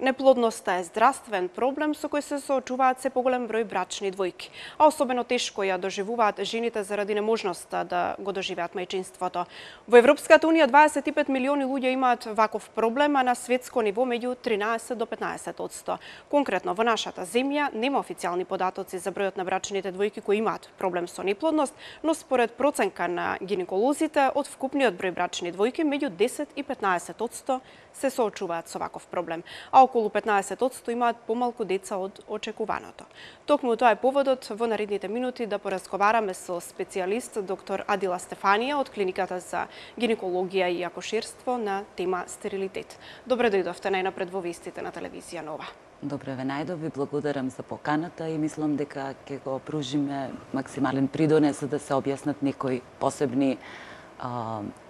Неплодноста е здравствен проблем со кој се соочуваат се поголем број брачни двојки, а особено тешко ја доживуваат жените заради неможноста да го доживеат мајчинството. Во Европската унија 25 милиони луѓе имаат ваков проблем, а на светско ниво меѓу 13 до 15%. Конкретно во нашата земја нема официјални податоци за бројот на брачните двојки кои имаат проблем со неплодност, но според проценка на гинеколозите од вкупниот број брачни двојки меѓу 10 и 15% се соочуваат со ваков проблем, а околу 15% имаат помалку деца од очекуваното. Токму тоа е поводот во наредните минути да поразговараме со специјалист доктор Адила Стефанија од клиниката за гинекологија и акушерство на тема стерилитет. Добре дојдовте најнапред во вестите на телевизија Нова. Добре ве најдов, ви благодарам за поканата и мислам дека ќе го пружиме максимален придонес за да се објаснат некои посебни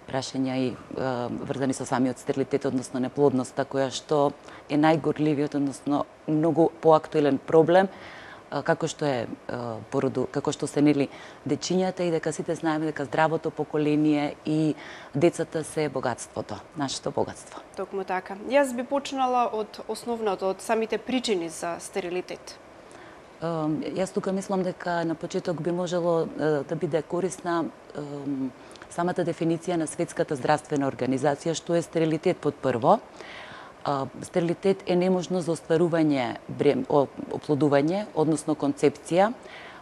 прашања и врзани со самиот стерилитет, односно неплодноста, која што е најгорливиот, односно многу поактуелен проблем, како што е како што се нели дечињата и дека сите знаеме дека здравото поколение и децата се богатството, нашето богатство. Токму така. Јас би почнала од основното, од самите причини за стерилитет. Јас тука мислам дека на почеток би можело да биде корисна самата дефиниција на Светската здравствена организација, што е стерилитет под прво. Стерилитет е неможност за остварување оплодување, односно концепција,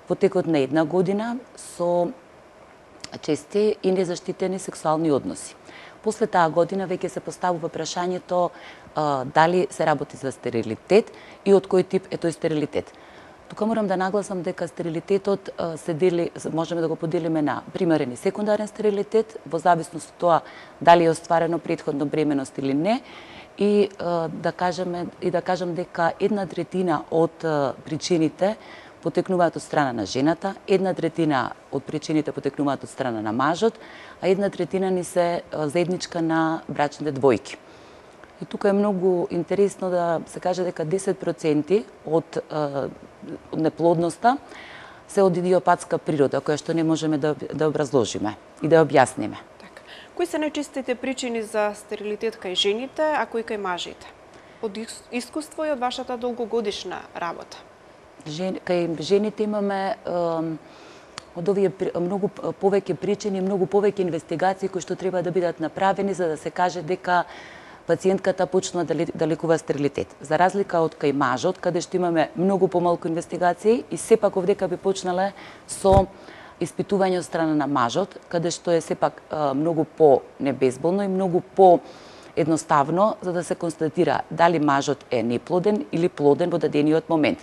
во текот на една година со чести и незаштитени сексуални односи. После таа година веќе се поставува прашањето дали се работи за стерилитет и од кој тип е тој стерилитет. Тука морам да нагласам дека стерилитетот се дели, можеме да го поделиме на примарен и секундарен стерилитет, во зависност од тоа дали е остварено претходно бременост или не, и да кажам дека 1/3 од причините потекнуваат од страна на жената, 1/3 од причините потекнуваат од страна на мажот, а 1/3 ни се заедничка на брачните двојки. И тука е многу интересно да се каже дека 10% од неплодноста се од идиопатска природа, која што не можеме да образложиме и да објасниме. Така. Кои се најчестите причини за стерилитет кај жените, а кои кај мажите? Од искуство и од вашата долгогодишна работа? Кај жените имаме од овие многу повеќе причини, многу повеќе инвестигации кои што треба да бидат направени за да се каже дека пациентката почнува да лекува стерилитет. За разлика од кај мажот, каде што имаме многу помалку инвестигации и сепак овдека би почнале со испитување од страна на мажот, каде што е сепак многу по-небезболно и многу по-едноставно за да се констатира дали мажот е неплоден или плоден во дадениот момент.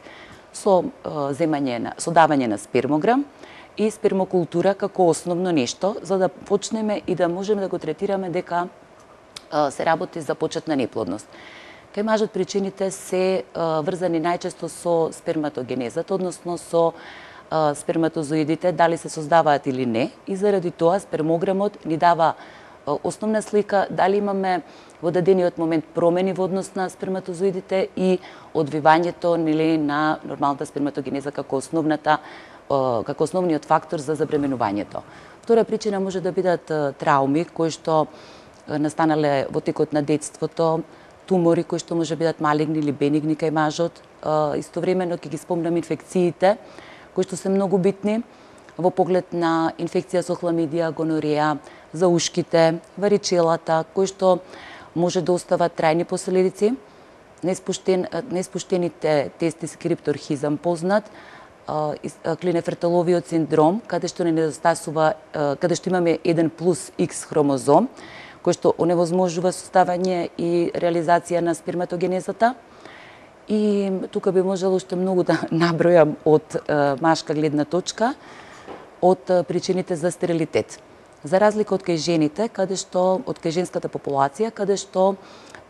Со давање на спермограм и спермокултура како основно нешто, за да почнеме и да можеме да го третираме дека се работи за почетна неплодност. Кај мажот причините се врзани најчесто со сперматогенезата, односно со сперматозоидите, дали се создаваат или не, и заради тоа спермограмот ни дава основна слика дали имаме во дадениот момент промени во однос на сперматозоидите и одвивањето на нормалната сперматогенеза како основниот фактор за забременувањето. Втора причина може да бидат трауми кои што настанале во текот на детството, тумори кои што може бидат малигни или бенигни кај мажот, истовремено ќе ги спомнам инфекциите кои што се многу битни во поглед на инфекција со хламидија, гонореја, за ушките, варичелата, кои што може да остават трајни последици, неспуштените тестис крипторхизам познат, клинеферталовиот синдром, каде што каде што имаме 1+X хромозом, кој што оневозможува составање и реализација на сперматогенезата. И тука би можело уште многу да набројам од машка гледна точка од причините за стерилитет. За разлика од кај жените, од кај женската популација, каде што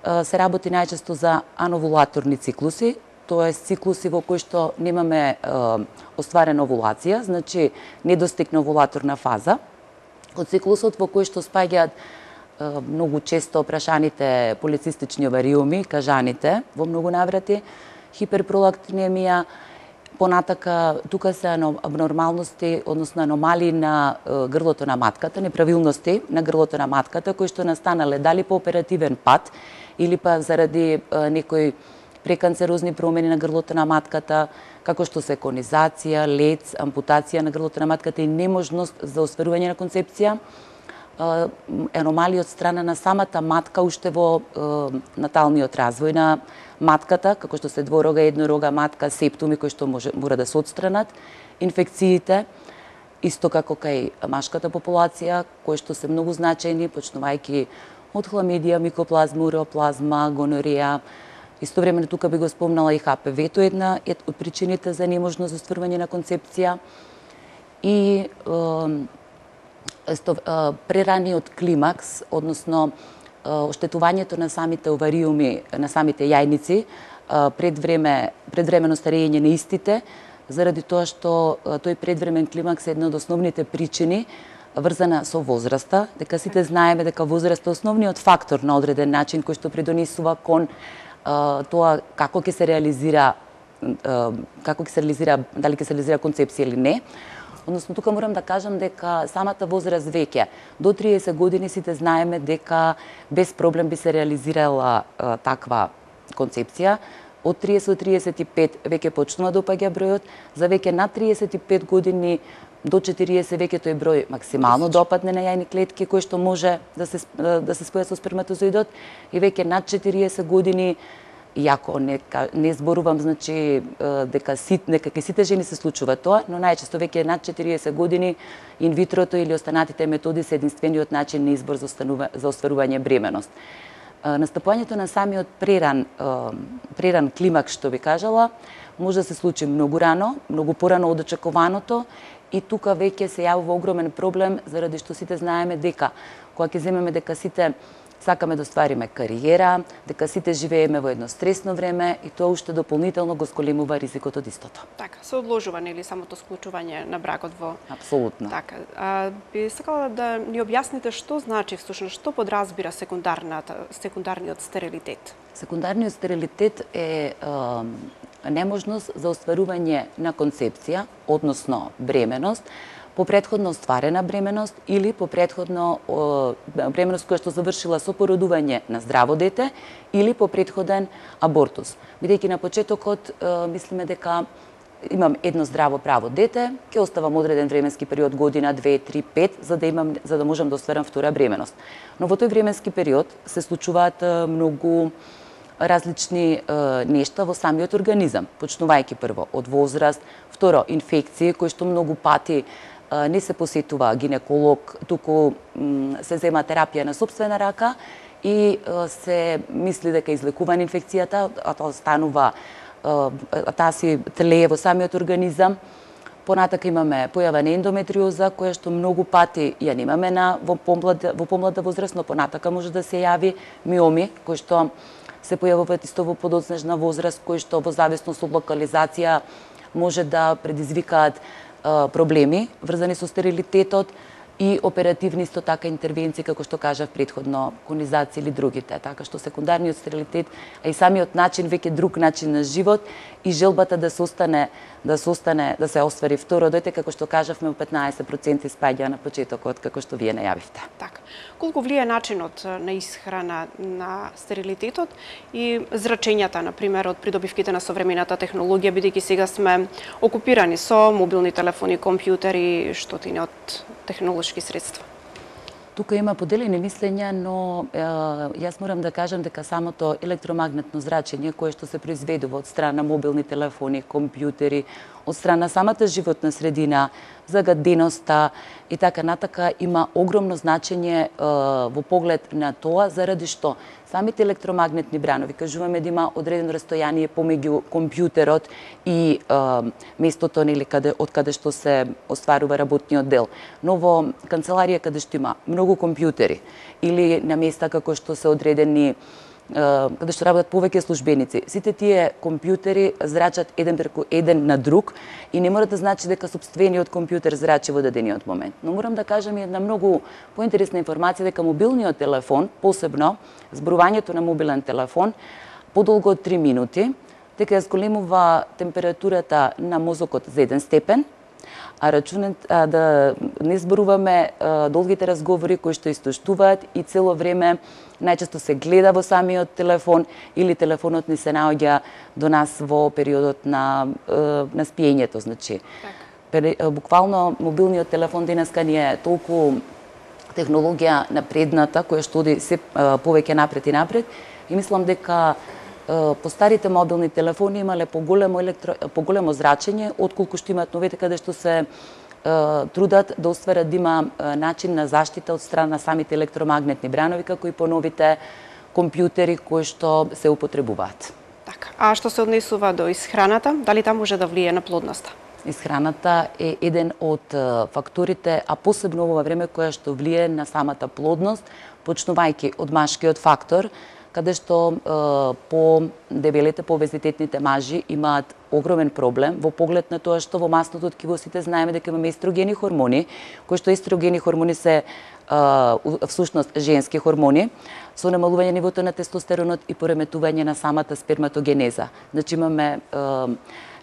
се работи најчесто за ановулаторни циклуси, тоа е циклуси во кои што немаме остварена овулација, значи недостигна овулаторна фаза, од циклусот во кој што спаѓаат многу често прашаните полицистични овариуми, кажаните, во многу наврати, хиперпролактинемија, понатака тука се абнормалности, односно аномалии на грлото на матката, неправилности на грлото на матката, кои што настанале дали по оперативен пат или па заради некој преканцерозни промени на грлото на матката, како што се конизација, лец, ампутација на грлото на матката и неможност за остварување на концепција, аномалии од страна на самата матка уште во наталниот развој на матката, како што се дворога, еднорога матка, септуми кои што мора да се отстранат, инфекциите, исто како кај машката популација, кои што се многу значајни, почнувајќи од хламидија, микоплазма, уреоплазма, гонореја. Истовремено тука би го спомнала и ХПВ-то, една од причините за неможност за остварување на концепција и прераниот климакс, односно оштетувањето на самите овариуми, на самите јајници, предвремено старење на истите, заради тоа што тој предвремен климакс е една од основните причини врзана со возраста, дека сите знаеме дека возраста е основниот фактор на одреден начин кој што придонесува кон тоа како ќе се реализира дали ќе се реализира концепција или не. Односно, тука морам да кажам дека самата возраст веќе до 30 години сите знаеме дека без проблем би се реализирала таква концепција. Од 30 до 35 веќе почнува да опаѓа бројот, за веќе над 35 години до 40 веќе тој број максимално допадне на јајни клетки кои што може да се спојат со сперматозоидот и веќе над 40 години, иако не зборувам значи дека сите жени се случува тоа, но најчесто веќе над 40 години инвитрото или останатите методи се единствениот начин на избор за остварување бременост. Настапувањето на самиот преран климакс, што би кажала, може да се случи многу рано, многу порано од очекуваното и тука веќе се јавува огромен проблем заради што сите знаеме дека кога ќе земеме дека сите сакаме да оствариме кариера, дека сите живееме во едно стресно време и тоа уште дополнително го зголемува ризикот од истото. Така, се одлужува нели самото склучување на бракот во... Апсолутно. Така, би сакала да ни објасните што значи всушност, што подразбира секундарниот стерилитет? Секундарниот стерилитет е неможност за остварување на концепција, односно бременост, по претходно остварена бременост или по претходно бременост која што завршила со породување на здраво дете или по претходен абортус. Бидејќи на почетокот мислиме дека имам едно здраво право дете, ќе оставам одреден временски период, година, 2, 3, 5, за да можам да остварам втора бременост. Но во тој временски период се случуваат многу различни нешта во самиот организам, почнувајќи прво од возраст, второ инфекции кои што многу пати не се посетува гинеколог, туку се зема терапија на сопствена рака и се мисли дека излекувана инфекцијата, а тоа станува, таа си тлее во самиот организам. Понатака имаме појава на ендометриоза, која што многу пати ја немаме во помлада возраст, но понатака може да се јави миоми, кои што се појавуваат исто во подоцнежна возраст, кои што во зависност од локализација може да предизвикаат проблеми врзани со стерилитетот и оперативни исто така интервенции, како што кажав претходно, конизација или другите. Така што секундарниот стерилитет, а и самиот начин, веќе друг начин на живот и желбата да се оствари второ дете, како што кажавме, 15% испаѓа на почетокот, како што вие најавивте. Така. Колку влие начинот на исхрана на стерилитетот и зрачењата, например, од придобивките на современата технологија, бидејќи сега сме окупирани со мобилни телефони, компјутери, штотини од технолошки средства? Тука има поделени мислења, но јас морам да кажам дека самото електромагнетно зрачење кое што се произведува од страна мобилни телефони, компјутери, од страна самата животна средина, загаденоста и така натака има огромно значење во поглед на тоа, заради што самите електромагнетни бранови, кажуваме да има одредено растојание помеѓу компјутерот и местото од каде што се остварува работниот дел. Но во канцеларија каде што има многу компјутери или на места како што се одредени каде што работат повеќе службеници, сите тие компјутери зрачат еден преку еден на друг и не мора да значи дека сопствениот компјутер зрачи во дадениот момент. Но морам да кажам и една многу поинтересна информација дека мобилниот телефон, посебно зборувањето на мобилен телефон подолго од 3 минути, дека ја зголемува температурата на мозокот за 1 степен А да не зборуваме долгите разговори кои што истоштуваат и цело време најчесто се гледа во самиот телефон или телефонот ни се наоѓа до нас во периодот на спиењето, значи. Буквално мобилниот телефон денеска ни е толку технологија напредната која што оди се повеќе напред и напред и мислам дека постарите мобилни телефони имале поголемо зрачење отколку што имаат новите каде што се трудат да остварат да има начин на заштита од страна на самите електромагнетни бранови како и по новите компјутери кои што се употребуваат. Така. А што се однесува до исхраната, дали таа може да влие на плодноста? Исхраната е еден од факторите, а посебно во време која што влие на самата плодност, почнувајќи од машкиот фактор, каде што по-дебелите, по-обезитетните мажи имаат огромен проблем во поглед на тоа што во масното ткиво сите знаеме дека имаме естрогени хормони, кои што естрогени хормони се всушност женски хормони, со намалување нивото на тестостеронот и пореметување на самата сперматогенеза. Значи имаме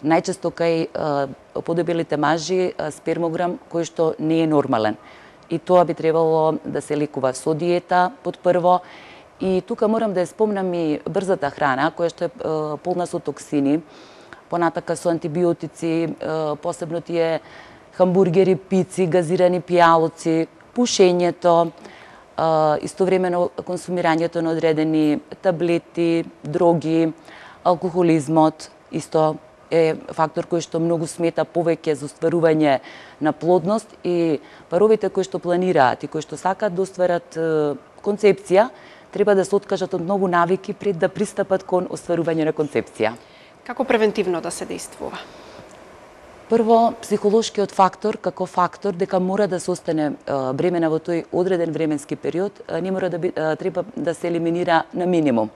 најчесто кај подебелите мажи спермограм кој што не е нормален. И тоа би требало да се лекува со диета под прво. И тука морам да ја спомнам и брзата храна, која што е полна со токсини, понатака со антибиотици, посебно тие хамбургери, пици, газирани пијалоци, пушењето, истовремено консумирањето на одредени таблети, дроги, алкохолизмот, исто е фактор кој што многу смета повеќе за остварување на плодност и паровите кои што планираат и кои што сакаат да остварат концепција, треба да се откажат од многу навики пред да пристапат кон остварување на концепција. Како превентивно да се действува? Прво, психолошкиот фактор како фактор дека мора да се остане бремена во тој одреден временски период, не мора да треба да се елиминира на минимум.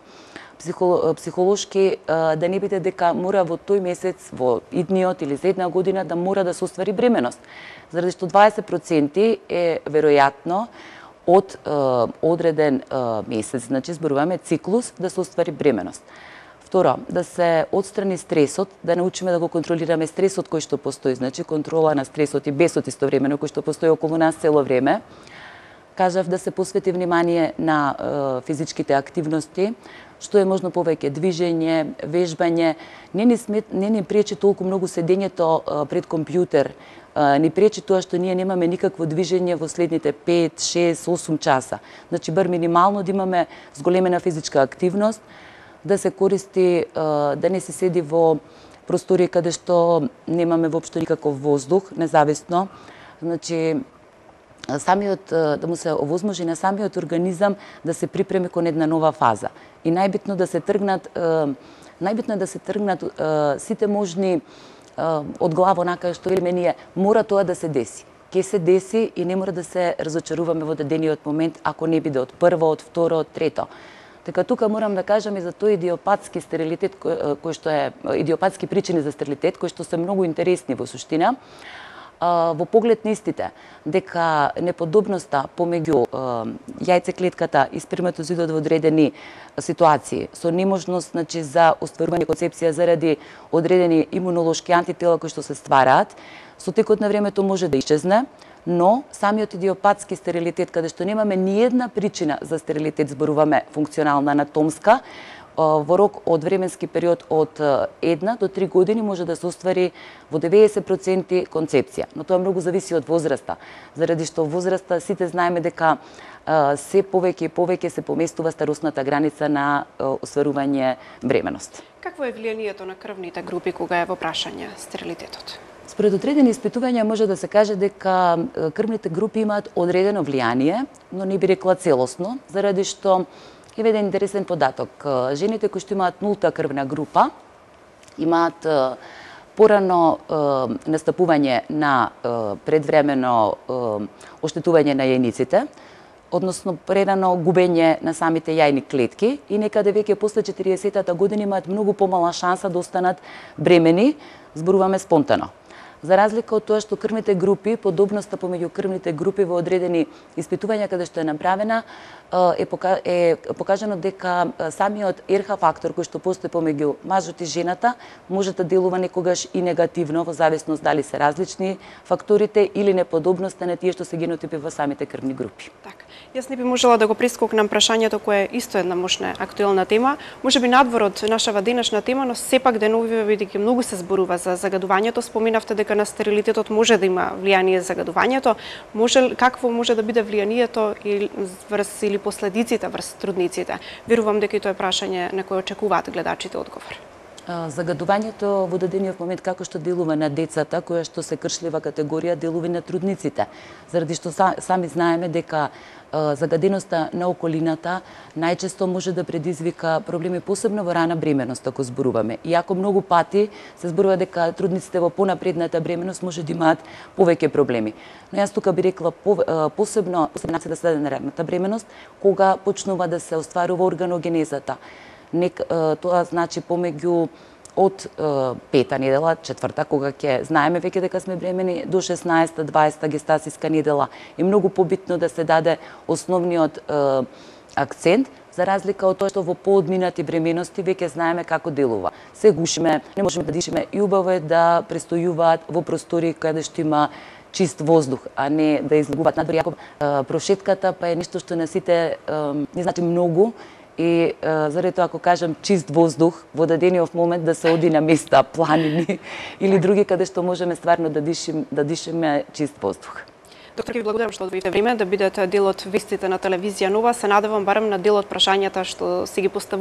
Психолошки да не биде дека мора во тој месец, во идниот или за една година да мора да се оствари бременост. Заради што 20% е веројатно од одреден месец, значи зборуваме циклус, да се оствари бременост. Второ, да се отстрани стресот, да научиме да го контролираме стресот кој што постои, значи контрола на стресот и бесот истовремено кој што постои околу нас цело време. Кажав да се посвети внимание на физичките активности, што е можно повеќе движење, вежбање, не ни пречи толку многу седењето пред компјутер, ни пречи тоа што ние немаме никакво движење во следните 5, 6, 8 часа. Значи, бар минимално да имаме зголемена физичка активност, да се користи, да не се седи во простори каде што немаме воопшто никаков воздух, независно. Значи, да му се овозможи на самиот организам да се припреми кон една нова фаза. И најбитно да се тргнат сите можни од глава онака што велиме ние, мора тоа да се деси. Ке се деси и не мора да се разочаруваме во дадениот момент ако не биде од прво, од второ, од трето. Така тука морам да кажам и за тој идиопатски стерилитет кој што е идиопатски причини за стерилитет кои што се многу интересни во суштина. Во поглед на истите, дека неподобноста помеѓу јајцеклетката и сперматозидот во одредени ситуации, со неможност значи, за остварување концепција заради одредени имунолошки антитела кои што се ствараат, со текот на времето може да исчезне, но самиот идиопатски стерилитет, каде што немаме ни една причина за стерилитет, зборуваме функционална анатомска, во рок од временски период од 1 до 3 години може да се оствари во 90% концепција. Но тоа многу зависи од возраста, заради што возраста сите знаеме дека се повеќе и повеќе се поместува старосната граница на остварување бременост. Какво е влијанието на крвните групи кога е во прашање стерилитетот? Според одредени испитувања може да се каже дека крвните групи имаат одредено влијание, но не би рекла целосно, заради што има еден интересен податок. Жените кои што имаат нулта крвна група имаат порано настапување на предвремено оштетување на јајниците, односно прерано губење на самите јајни клетки и некаде веќе после 40-та година имаат многу помала шанса да останат бремени, зборуваме спонтано. За разлика од тоа што крвните групи, подобноста помеѓу крвните групи во одредени испитувања каде што е направена, е покажано дека самиот РХ фактор кој што постои помеѓу мажот и жената може да делува некогаш и негативно во зависност дали се различни факторите или неподобноста на тие што се генотипи во самите крвни групи. Така. Јас не би можела да го прескокнам прашањето кое е исто една можна актуелна тема, можеби надвор од нашава денешна тема, но сепак деновиве бидејќи многу се зборува за загадувањето, споменавте дека на стерилитетот може да има влијание загадувањето, какво може да биде влијанието или последиците врз трудниците? Верувам дека и тоа е прашање на кое очекуваат гледачите одговор. Загадувањето во дадениот момент како што делува на децата, која што се кршлива категорија, делува на трудниците. Заради што сами знаеме дека загаденоста на околината најчесто може да предизвика проблеми, посебно во рана бременост, ако зборуваме. Иако многу пати се зборува дека трудниците во понапредната бременост може да имаат повеќе проблеми. Но јас тука би рекла посебно да се даде на раната бременост, кога почнува да се остварува органогенезата. Тоа значи помеѓу од пета недела, четврта, кога ќе знаеме веќе дека сме бремени, до 16-та, 20-та гестацијска недела. Е многу побитно да се даде основниот акцент, за разлика од тоа што во поодминати бременности веќе знаеме како делува. Се гушиме, не можеме да дишиме и убаво е да престојуваат во простори каде што има чист воздух, а не да излегуваат надвор. Прошетката па е нешто што на сите не значи многу, и заради тоа, ако кажам чист воздух, во дадениот момент да се оди на места, планини или други каде што можеме стварно да дишиме чист воздух. Доктор, ви благодарам што одвоите време да бидете дел од вестите на телевизија Нова. Се надевам барем на дел од прашањата што си ги поставувате